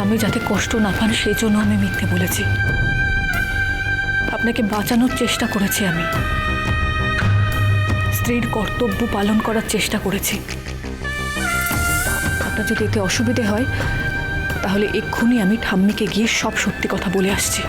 স্বামী যাতে কষ্ট না পান সেই জন্য আমি মিথ্যে বলেছি। আপনাকে বাঁচানোর চেষ্টা করেছি, আমি স্ত্রীর কর্তব্য পালন করার চেষ্টা করেছি। আপনার যদি এতে অসুবিধে হয় তাহলে এক্ষুনি আমি ঠাম্মিকে গিয়ে সব সত্যি কথা বলে আসছি।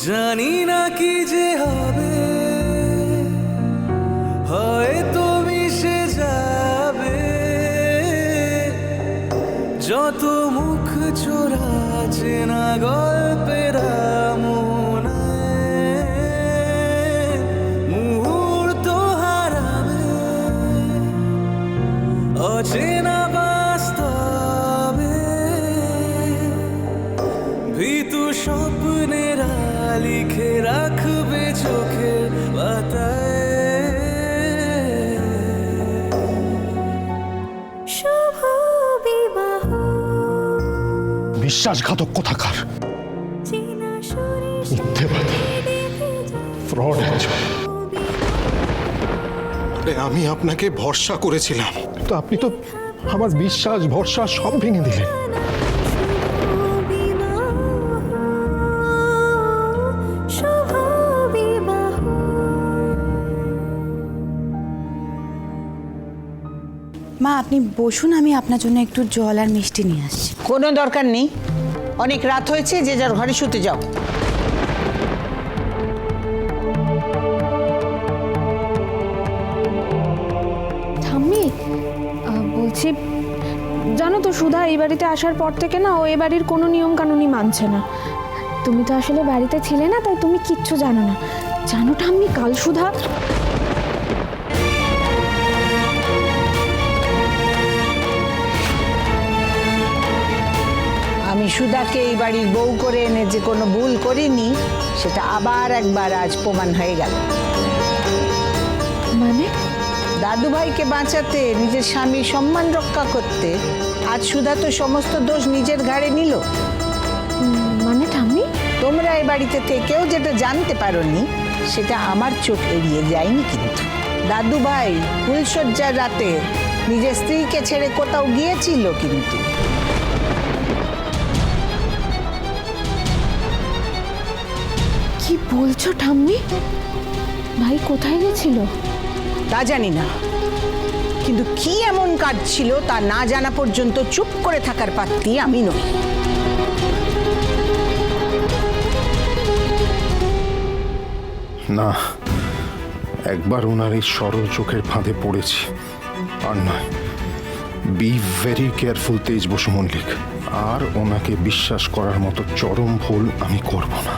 জানি না কি যে হবে, হয়তো মিশে যাবে যত মুখ চোরা চেনা গল্পের মুহূর্ত হারাবে অচেনা বাস্তবে, ভীতু স্বপ্নেরা লিখে রাখবে চোখের পাতায়। শুভ বিবাহ। বিশ্বাসঘাতক কোথাকার, মিথ্যেবাদী, ফ্রড একজন। আমি আপনাকে ভরসা করেছিলাম, তো আপনি তো আমার বিশ্বাস ভরসা সব ভেঙে দিলেন। মা আপনি বসুন, আমি আপনার জন্য একটু জল আর মিষ্টি নিয়ে আসছি। কোনো দরকার নেই, অনেক রাত হয়েছে, যে যার ঘরে শুতে যাও। ঠাম্মি বলছি, জানো তো সুধা এই বাড়িতে আসার পর থেকে না ও এ বাড়ির কোনো নিয়ম কানুনই মানছে না। তুমি তো আসলে বাড়িতে ছিলে না, তাই তুমি কিচ্ছু জানো না। জানো ঠাম্মি, কাল সুধা আমি সুধাকে এই বাড়ির বউ করে এনে যে কোনো ভুল করিনি, সেটা আবার একবার আজ প্রমাণ হয়ে গেল। মানে? দাদু ভাইকে বাঁচাতে, নিজের স্বামীর সম্মান রক্ষা করতে আজ সুধা তো সমস্ত দোষ নিজের ঘাড়ে নিল। মানে ঠাম্মি, তোমরা এই বাড়িতে থেকেও যেটা জানতে পারোনি সেটা আমার চোখ এড়িয়ে যায়নি। কিন্তু দাদু ভাই ফুলশয্যার রাতে নিজের স্ত্রীকে ছেড়ে কোথাও গিয়েছিল। কিন্তু কি বলছো ঠাম্মি? ভাই কোথায় গেছিল? তা জানি না, কিন্তু কি এমন কাজ ছিল তা না জানা পর্যন্ত চুপ করে থাকার পাত্রী আমি নই। না, একবার ওনার এই সরল চোখের ফাঁদে পড়েছি, আর নয়। বি ভেরি কেয়ারফুল তেজ বসু মল্লিক, আর ওনাকে বিশ্বাস করার মতো চরম ভুল আমি করব না।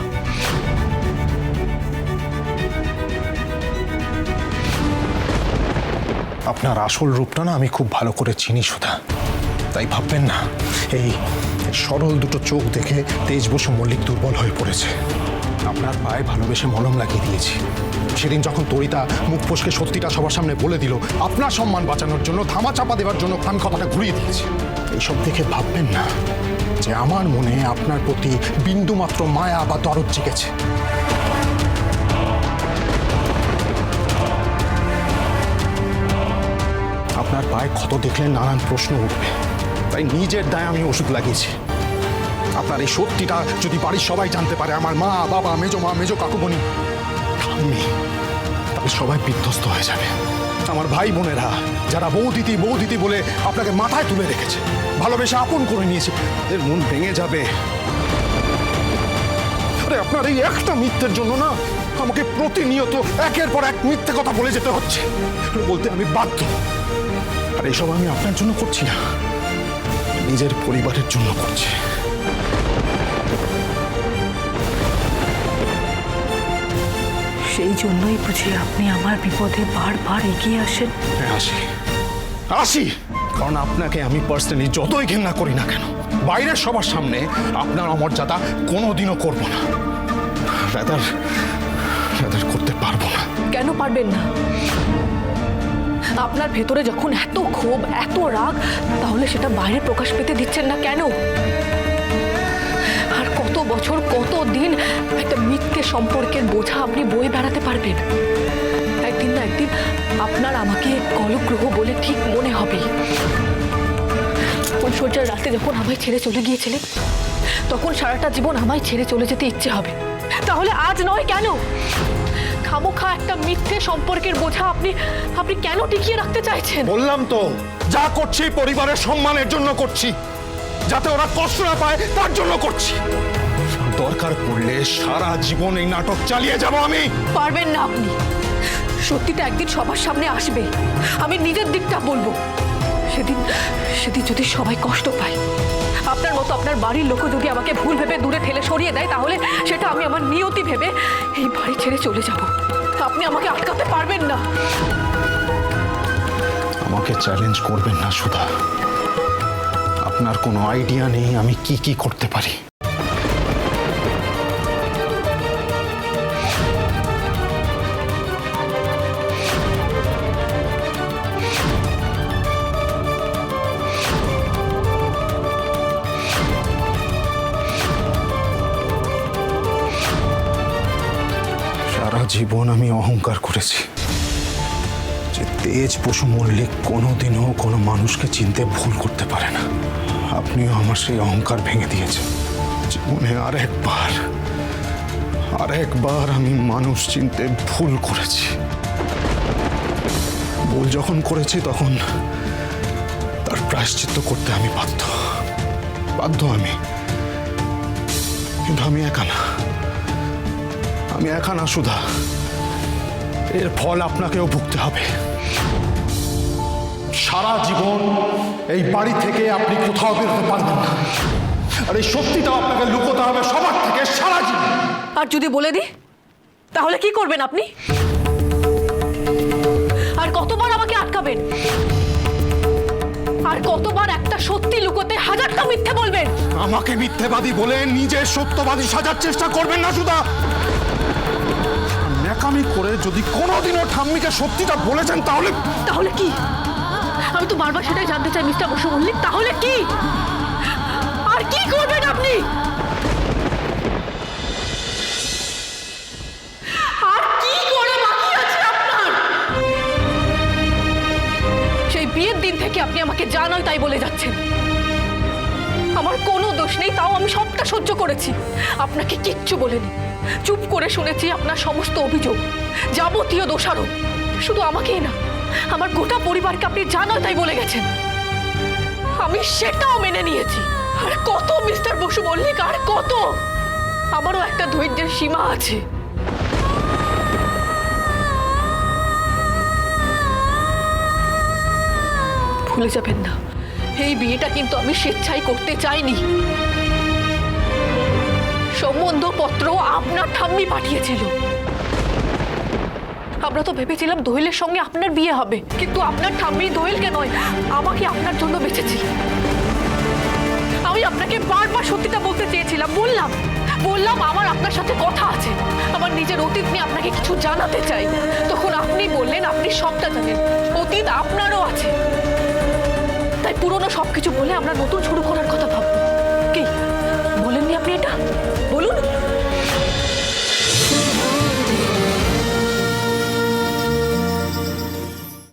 আপনার আসল রূপটা না আমি খুব ভালো করে চিনি সুধা, তাই ভাববেন না এই সরল দুটো চোখ দেখে তেজ বসু মল্লিক দুর্বল হয়ে পড়েছে। আপনার পায়ে ভালোবেসে মলম লাগিয়ে দিয়েছি। সেদিন যখন তরিতা মুখ ফসকে সত্যিটা সবার সামনে বলে দিল, আপনার সম্মান বাঁচানোর জন্য, ধামা চাপা দেওয়ার জন্য আমি কথাটা ঘুরিয়ে দিয়েছি। এইসব দেখে ভাববেন না যে আমার মনে আপনার প্রতি বিন্দুমাত্র মায়া বা দরদ জেগেছে। আপনার পায়ে ক্ষত দেখলে নানান প্রশ্ন উঠবে, তাই নিজের দায়ে আমি ওষুধ লাগিয়েছি। আপনার এই সত্যিটা যদি বাড়ির সবাই জানতে পারে, আমার মা, বাবা, মেজো মা, মেজো কাকুমণি, ঠাম্মি, তবে সবাই বিধ্বস্ত হয়ে যাবে। আমার ভাই বোনেরা যারা বৌদিদি বৌদিদি বলে আপনাকে মাথায় তুলে রেখেছে, ভালোবেসে আপন করে নিয়েছে, তাদের মন ভেঙে যাবে। আরে আপনার এই একটা মিথ্যের জন্য না আমাকে প্রতিনিয়ত একের পর এক মিথ্যে কথা বলে যেতে হচ্ছে, বলতে আমি বাধ্য। আর এইসব আমি আপনার জন্য করছি না, নিজের পরিবারের জন্য করছি। সেই জন্যই বুঝি আপনি আমার বিপদে বারবার এগিয়ে আসেন। হ্যাঁ, আসি, কারণ আপনাকে আমি পার্সোনালি যতই ঘৃণা করি না কেন, বাইরের সবার সামনে আপনার অমর্যাদা কোনোদিনও করব না, রাদার করতে পারবো না। কেন পারবেন না? আপনার ভেতরে যখন এত ক্ষোভ, এত রাগ, তাহলে সেটা বাইরে প্রকাশ পেতে দিচ্ছেন না কেন? আর কত বছর, কত দিন একটা মিথ্যে সম্পর্কের বোঝা আপনি বয়ে বেড়াতে পারবেন? একদিন না একদিন আপনার আমাকে কলগ্রহ বলে ঠিক মনে হবে। ঐশ্বর্যার রাতে যখন আমায় ছেড়ে চলে গিয়েছিলেন, তখন সারাটা জীবন আমায় ছেড়ে চলে যেতে ইচ্ছে হবে। তাহলে আজ নয় কেন? খামোখা একটা মিথ্যে সম্পর্কের বোঝা আপনি কেন টিকিয়ে রাখতে চাইছেন? বললাম তো, যা করছি পরিবারের সম্মানের জন্য করছি, যাতে ওরা কষ্ট না পায় তার জন্য করছি। দরকার পড়লে সারা জীবন এই নাটক চালিয়ে যাব আমি। পারবেন না আপনি। সত্যিটা একদিন সবার সামনে আসবে, আমি নিজের দিকটা বলবো। সেদিন যদি সবাই কষ্ট পায়, আপনার মতো আপনার বাড়ির লোক যদি আমাকে ভুল ভেবে দূরে ঠেলে সরিয়ে দেয়, তাহলে সেটা আমি আমার নিয়তি ভেবে এই বাড়ি ছেড়ে চলে যাব। আপনি আমাকে আটকাতে পারবেন না। আমাকে চ্যালেঞ্জ করবেন না সুধা। আপনার কোনো আইডিয়া নেই আমি কি কি করতে পারি। সারা জীবন আমি অহংকার করেছি যে তেজ বসু মল্লিক কোনোদিনও কোনো মানুষকে চিনতে ভুল করতে পারে না। আপনিও আমার সেই অহংকার ভেঙে দিয়েছেন। জীবনে আরেকবার আমি মানুষ চিনতে ভুল করেছি। ভুল যখন করেছি তখন তার প্রায়শ্চিত্ত করতে আমি বাধ্য। আমি কিন্তু আমি একা না সুধা। এর ফল আপনাকেও ভুগতে হবে। সারা জীবন এই বাড়ি থেকে আপনি কোথাও বেরোতে পারবেন না, আর এই সত্যিটাও আপনাকে লুকোতে হবে সবার থেকে সারা জীবন। আর যদি বলে দিই, তাহলে কি করবেন আপনি? আর কতবার আমাকে আটকাবেন? আর কতবার একটা সত্যি লুকোতে হাজারটা মিথ্যে বলবেন? আমাকে মিথ্যেবাদী বলে নিজের সত্যবাদী সাজার চেষ্টা করবেন না সুধা। ন্যাকামি করে যদি কোনোদিনও ঠাম্মিকে সত্যিটা বলেছেন তাহলে কি? আমি তো বারবার সেটাই জানতে চাই মিস্টার বসু মল্লিক, তাহলে কি? আর কি করবেন আপনি? আর কি করে বাকি আছে আপনার? সেই বিয়ের দিন থেকে আপনি আমাকে যা নয় তাই বলে যাচ্ছেন। আমার কোনো দোষ নেই, তাও আমি সবটা সহ্য করেছি। আপনাকে কিচ্ছু বলিনি, চুপ করে শুনেছি আপনার সমস্ত অভিযোগ, যাবতীয় দোষারোপ। শুধু আমাকেই না, আমার গোটা পরিবারকে আপনি যা নয় তাই বলে গেছেন। আমি সেটাও মেনে নিয়েছি। আর কত মিস্টার বসু মল্লিক, আর কত? আমারও একটা ধৈর্যের সীমা আছে। ভুলে যাবেন না, এই বিয়েটা কিন্তু আমি স্বেচ্ছায় করতে চাইনি। সম্বন্ধপত্র আপনার ঠাম্মি পাঠিয়েছিল। আমরা তো ভেবেছিলাম দোয়েলের সঙ্গে আপনার বিয়ে হবে, কিন্তু আপনার ঠাম্মি দোয়েলকে নয়, আমাকে আপনার জন্য বেঁচেছি। আমি আপনাকে বারবার সত্যিটা বলতে চেয়েছিলাম, বললাম আমার আপনার সাথে কথা আছে, আমার নিজের অতীত নিয়ে আপনাকে কিছু জানাতে চাই। তখন আপনি বললেন আপনি সবটা জানেন, অতীত আপনারও আছে। তাই পুরনো সবকিছু বলে আমরা নতুন শুরু করার কথা ভাববো। কি বলেননি আপনি? এটা বলুন।